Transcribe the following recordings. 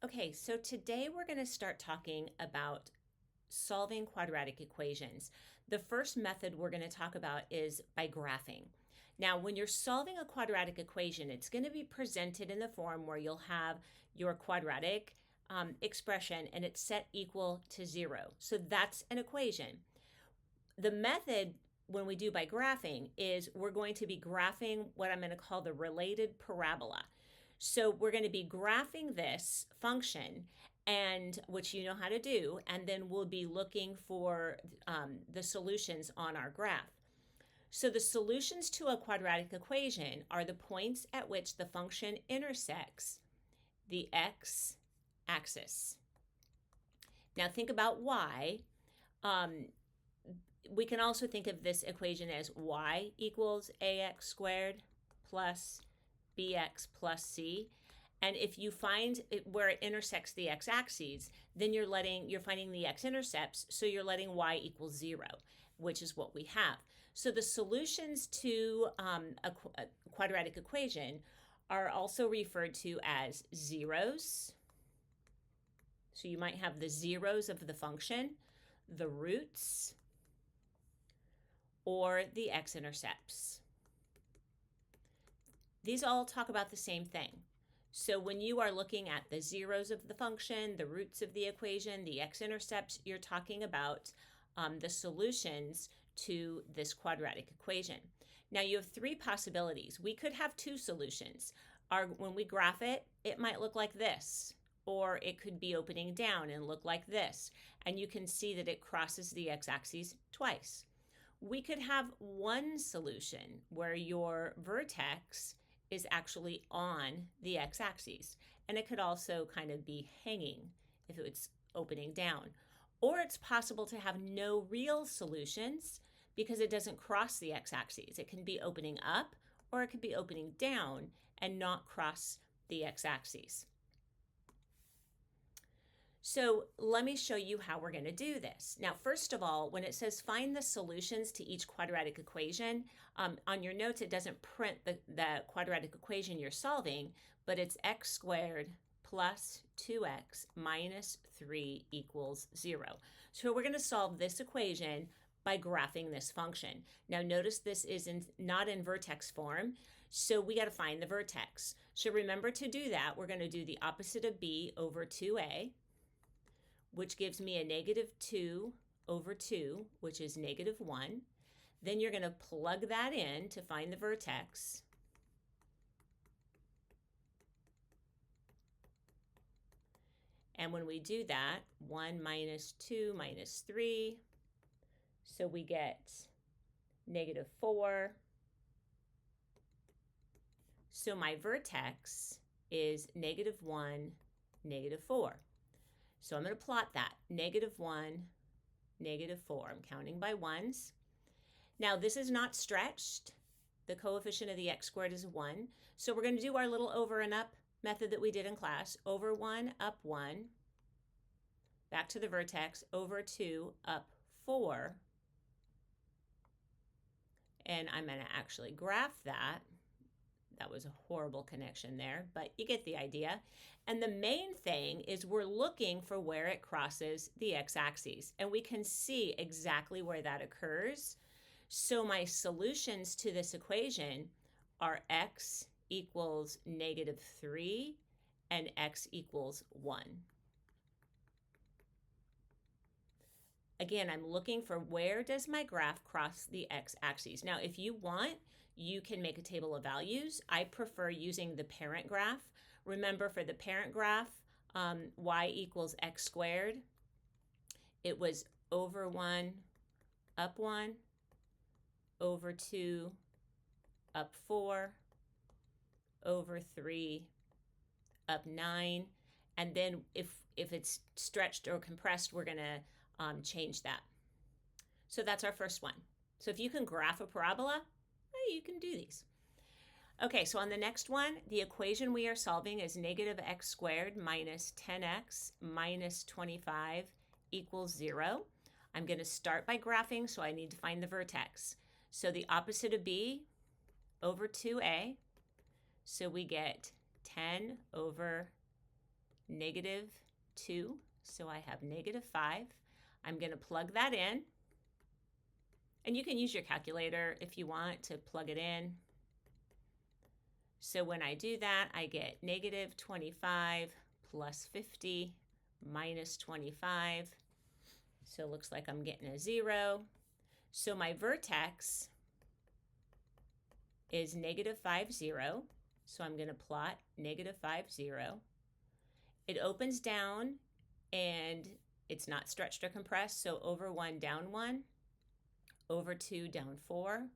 Okay, so today we're going to start talking about solving quadratic equations. The first method we're going to talk about is by graphing. Now, when you're solving a quadratic equation, it's going to be presented in the form where you'll have your quadratic expression and it's set equal to 0. So that's an equation. The method when we do by graphing is we're going to be graphing what I'm going to call the related parabola. So we're going to be graphing this function, and which you know how to do, and then we'll be looking for the solutions on our graph. So the solutions to a quadratic equation are the points at which the function intersects the x-axis. Now think about y. We can also think of this equation as y equals ax squared plus bx plus c. And if you find where it intersects the x-axis, then you're finding the x-intercepts, so you're letting y equal 0, which is what we have. So the solutions to a quadratic equation are also referred to as zeros. So you might have the zeros of the function, the roots, or the x-intercepts. These all talk about the same thing. So when you are looking at the zeros of the function, the roots of the equation, the x-intercepts, you're talking about the solutions to this quadratic equation. Now you have three possibilities. We could have two solutions. When we graph it, it might look like this, or it could be opening down and look like this. And you can see that it crosses the x-axis twice. We could have one solution where your vertex is actually on the x-axis, and it could also kind of be hanging if it's opening down. Or it's possible to have no real solutions because it doesn't cross the x-axis. It can be opening up or it could be opening down and not cross the x-axis. So let me show you how we're going to do this. Now, first of all, when it says find the solutions to each quadratic equation, on your notes it doesn't print the quadratic equation you're solving, but it's x squared plus 2x minus 3 equals 0. So we're going to solve this equation by graphing this function. Now notice this is not in vertex form, so we got to find the vertex. So remember, to do that, we're going to do the opposite of b over 2a, which gives me a negative 2 over 2, which is negative 1. Then you're going to plug that in to find the vertex. And when we do that, 1 minus 2 minus 3, so we get negative 4. So my vertex is negative 1, negative 4. So I'm going to plot that, negative 1, negative 4. I'm counting by ones. Now this is not stretched. The coefficient of the x squared is 1. So we're going to do our little over and up method that we did in class. Over 1, up 1. Back to the vertex, over 2, up 4. And I'm going to actually graph that. That was a horrible connection there, but you get the idea. And the main thing is we're looking for where it crosses the x-axis, and we can see exactly where that occurs. So my solutions to this equation are x equals negative 3 and x equals 1. Again, I'm looking for where does my graph cross the x-axis. Now, if you want, you can make a table of values. I prefer using the parent graph. Remember, for the parent graph, y equals x squared. It was over 1, up 1, over 2, up 4, over 3, up 9. And then if it's stretched or compressed, we're going to change that. So that's our first one. So if you can graph a parabola, you can do these. Okay, so on the next one, the equation we are solving is negative x squared minus 10x minus 25 equals 0. I'm going to start by graphing, so I need to find the vertex. So the opposite of b over 2a, so we get 10 over negative 2. So I have negative 5. I'm going to plug that in. And you can use your calculator if you want to plug it in. So when I do that, I get negative 25 plus 50 minus 25. So it looks like I'm getting a 0. So my vertex is negative 5, 0. So I'm going to plot negative 5, 0. It opens down and it's not stretched or compressed. So over 1, down 1, over 2, down 4.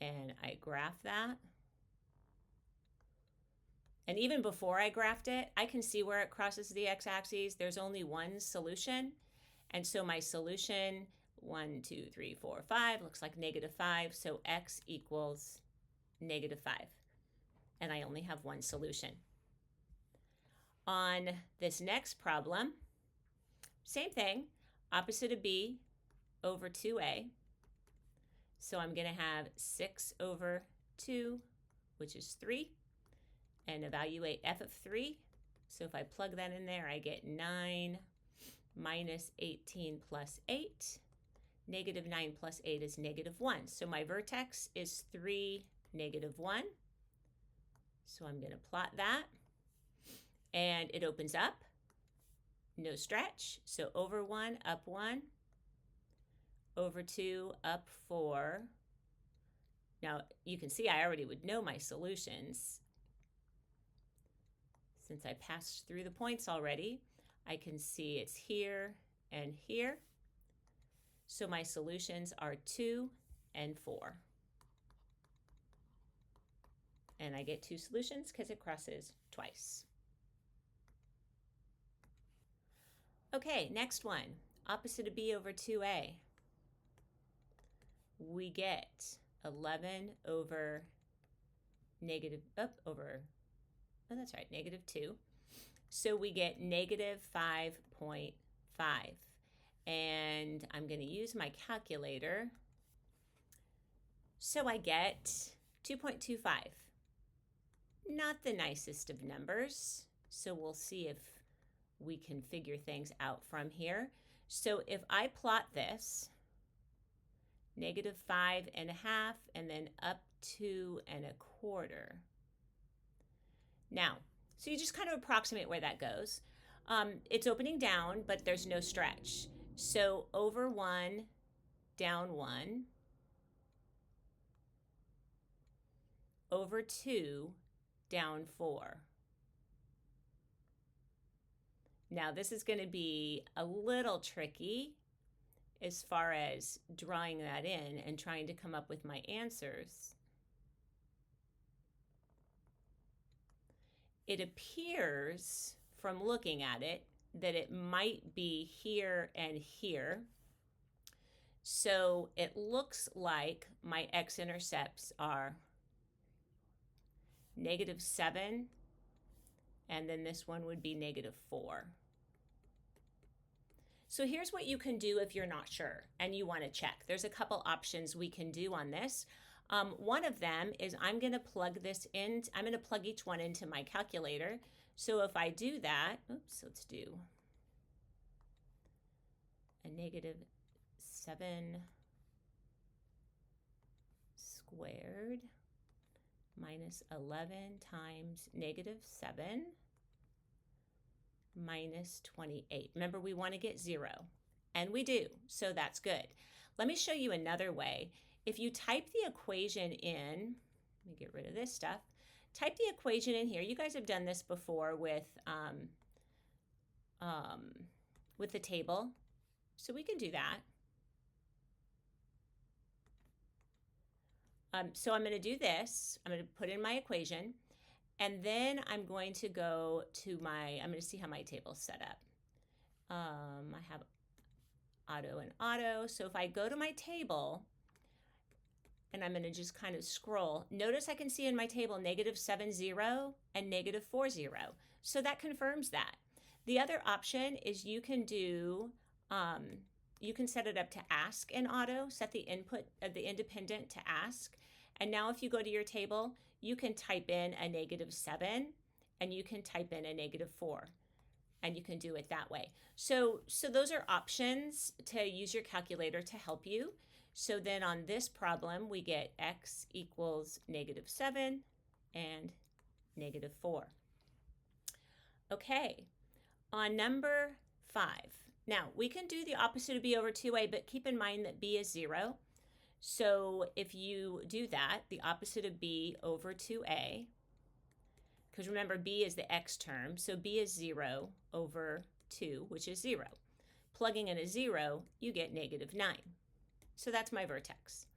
And I graph that. And even before I graphed it, I can see where it crosses the x-axis. There's only one solution. And so my solution, 1, 2, 3, 4, 5, looks like negative 5. So x equals negative 5. And I only have one solution. On this next problem, same thing, opposite of b over 2a. So I'm going to have 6 over 2, which is 3, and evaluate f of 3. So if I plug that in there, I get 9 minus 18 plus 8. Negative 9 plus 8 is negative 1. So my vertex is 3, negative 1. So I'm going to plot that. And it opens up, no stretch. So over 1, up 1. Over 2, up 4. Now, you can see I already would know my solutions. Since I passed through the points already, I can see it's here and here. So my solutions are 2 and 4. And I get 2 solutions because it crosses twice. Okay, next one. Opposite of b over 2a. We get 11 over negative, that's right, negative 2. So we get negative 5.5. And I'm going to use my calculator. So I get 2.25. Not the nicest of numbers. So we'll see if we can figure things out from here. So if I plot this, negative 5.5, and then up 2.25. Now, so you just kind of approximate where that goes. It's opening down, but there's no stretch. So over 1, down 1. Over 2, down 4. Now this is going to be a little tricky as far as drawing that in and trying to come up with my answers. It appears from looking at it that it might be here and here. So it looks like my x-intercepts are negative 7, and then this one would be negative 4. So here's what you can do if you're not sure and you want to check. There's a couple options we can do on this. One of them is I'm going to plug this in. I'm going to plug each one into my calculator. So if I do that, oops, let's do a negative 7 squared minus 11 times negative 7 minus 28. Remember, we want to get 0, and we do, so that's good. Let me show you another way. If you type the equation in, let me get rid of this stuff, type the equation in here. You guys have done this before with the table, so we can do that. So I'm going to do this. I'm going to put in my equation, and then I'm going to go to I'm going to see how my table's set up. I have auto and auto. So if I go to my table, and I'm going to just kind of scroll, notice I can see in my table negative 7, 0 and negative 4, 0. So that confirms that. The other option is you can do, you can set it up to ask in auto, set the input of the independent to ask. And now if you go to your table, you can type in a negative 7 and you can type in a -4, and you can do it that way. So those are options to use your calculator to help you. So then on this problem, we get x equals -7 and -4. Okay, on number 5. Now, we can do the opposite of b over 2a, but keep in mind that b is 0. So if you do that, the opposite of b over 2a, because remember, b is the x term, so b is 0 over 2, which is 0. Plugging in a 0, you get -9. So that's my vertex.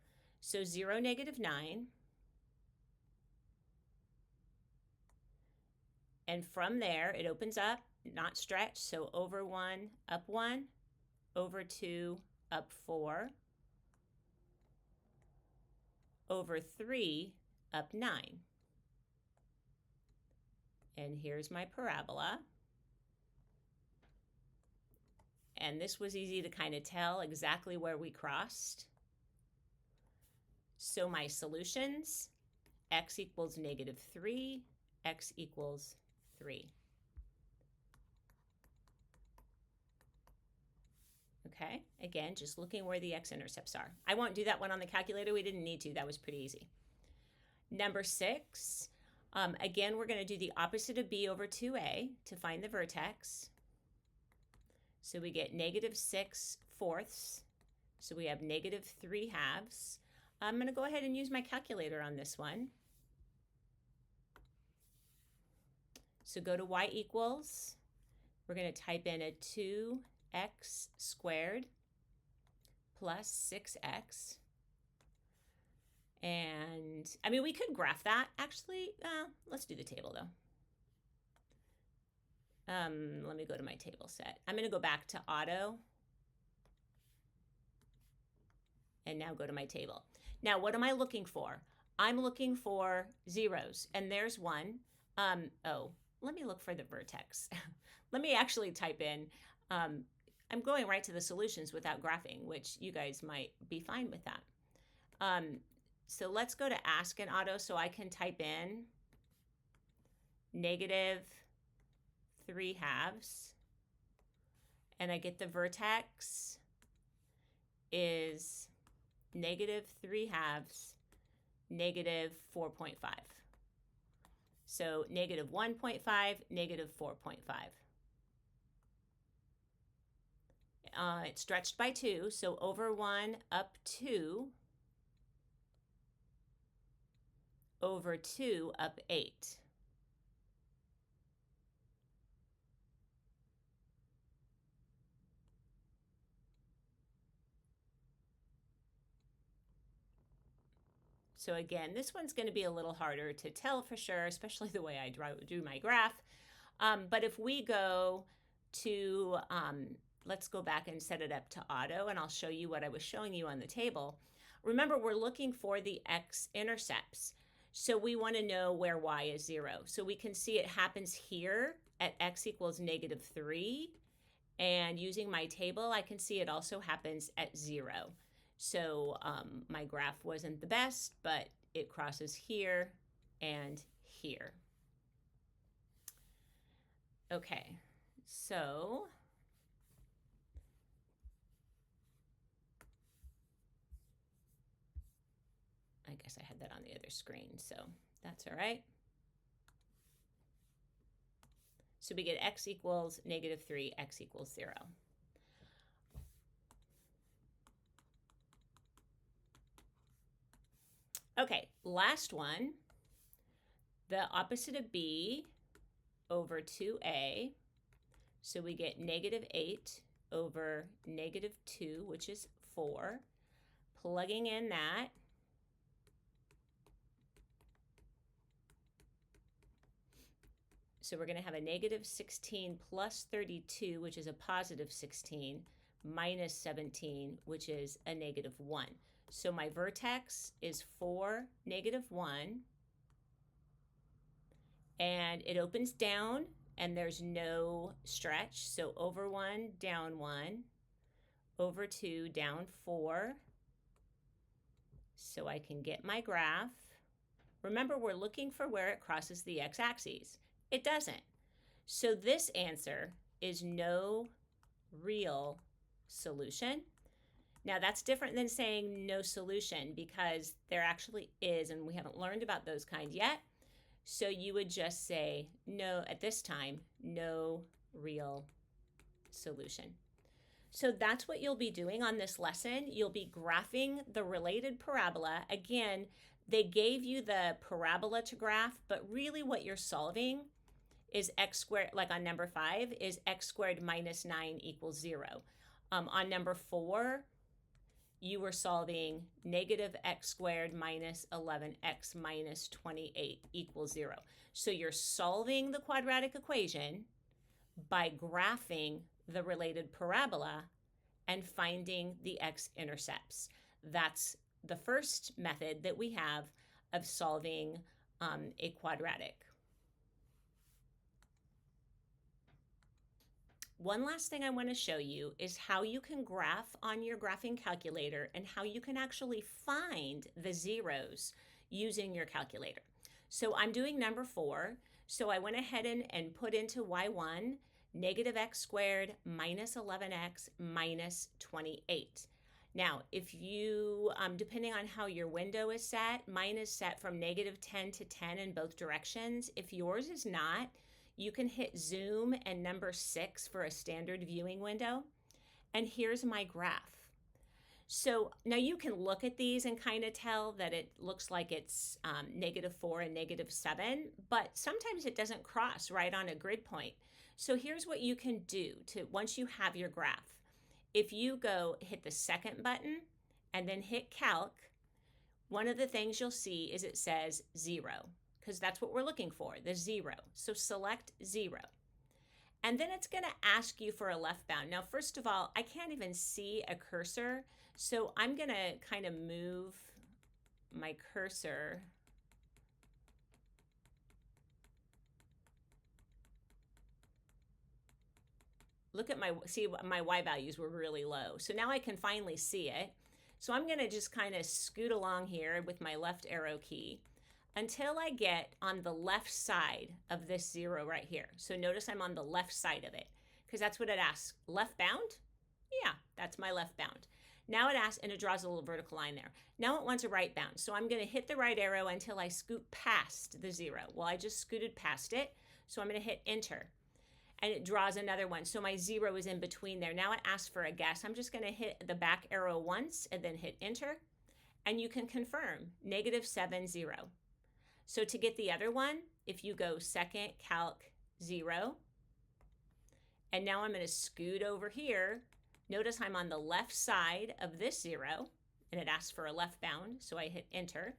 So 0, -9. And from there, it opens up, not stretched, so over 1, up 1, over 2, up 4, over 3, up 9. And here's my parabola. And this was easy to kind of tell exactly where we crossed. So my solutions, x equals -3, x equals 3. Okay, again, just looking where the x-intercepts are. I won't do that one on the calculator. We didn't need to. That was pretty easy. Number 6, again, we're going to do the opposite of b over 2a to find the vertex. So we get -6/4. So we have -3/2. I'm going to go ahead and use my calculator on this one. So go to y equals. We're going to type in a 2x squared plus 6x. And I mean, we could graph that. Actually, let's do the table though. Let me go to my table set. I'm going to go back to auto and now go to my table. Now, what am I looking for? I'm looking for zeros, and there's one. Oh, let me look for the vertex. Let me actually type in, I'm going right to the solutions without graphing, which you guys might be fine with that. So let's go to ask in auto so I can type in -3/2, and I get the vertex is -3/2, -4.5. So -1.5, -4.5. It's stretched by 2, so over 1, up 2, over 2, up 8. So again, this one's going to be a little harder to tell for sure, especially the way I do my graph. But if we go to, let's go back and set it up to auto, and I'll show you what I was showing you on the table. Remember, we're looking for the x-intercepts. So we want to know where y is 0. So we can see it happens here at x equals -3. And using my table, I can see it also happens at 0. So my graph wasn't the best, but it crosses here and here. Okay, so I guess I had that on the other screen, so that's all right. So we get x equals -3, x equals 0. Okay, last one. The opposite of b over 2a. So we get -8 over -2, which is 4. Plugging in that. So we're going to have a -16 plus 32, which is a +16, minus 17, which is a -1. So my vertex is 4, -1, and it opens down, and there's no stretch. So over 1, down 1, over 2, down 4. So I can get my graph. Remember, we're looking for where it crosses the x-axis. It doesn't. So this answer is no real solution. Now that's different than saying no solution, because there actually is, and we haven't learned about those kind yet. So you would just say no, at this time, no real solution. So that's what you'll be doing on this lesson. You'll be graphing the related parabola. Again, they gave you the parabola to graph, but really what you're solving is x squared, like on number 5, is x squared minus 9 equals 0. On number 4, you were solving negative x squared minus 11x minus 28 equals 0. So you're solving the quadratic equation by graphing the related parabola and finding the x-intercepts. That's the first method that we have of solving a quadratic. One last thing I want to show you is how you can graph on your graphing calculator and how you can actually find the zeros using your calculator. So I'm doing number 4. So I went ahead and put into y1 negative x squared minus 11x minus 28. Now, if you, depending on how your window is set, mine is set from negative 10 to 10 in both directions. If yours is not, you can hit zoom and number 6 for a standard viewing window. And here's my graph. So now you can look at these and kind of tell that it looks like it's -4 and -7, but sometimes it doesn't cross right on a grid point. So here's what you can do to, once you have your graph. If you go hit the second button and then hit calc, one of the things you'll see is it says 0, because that's what we're looking for, the 0. So select 0. And then it's going to ask you for a left bound. Now, first of all, I can't even see a cursor, so I'm going to kind of move my cursor. Look at see, my y values were really low. So now I can finally see it. So I'm going to just kind of scoot along here with my left arrow key until I get on the left side of this 0 right here. So notice I'm on the left side of it, because that's what it asks. Left bound? Yeah, that's my left bound. Now it asks, and it draws a little vertical line there. Now it wants a right bound. So I'm going to hit the right arrow until I scoot past the 0. Well, I just scooted past it. So I'm going to hit enter. And it draws another one. So my 0 is in between there. Now it asks for a guess. I'm just going to hit the back arrow once and then hit enter. And you can confirm -7, 0. So to get the other one, if you go second calc 0, and now I'm going to scoot over here. Notice I'm on the left side of this 0, and it asks for a left bound. So I hit enter.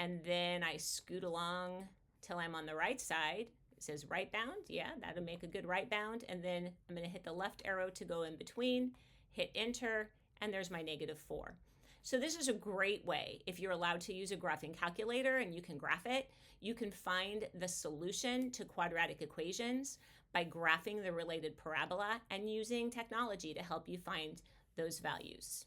And then I scoot along till I'm on the right side. It says right bound. Yeah, that'll make a good right bound. And then I'm going to hit the left arrow to go in between, hit enter, and there's my -4. So this is a great way, if you're allowed to use a graphing calculator and you can graph it, you can find the solution to quadratic equations by graphing the related parabola and using technology to help you find those values.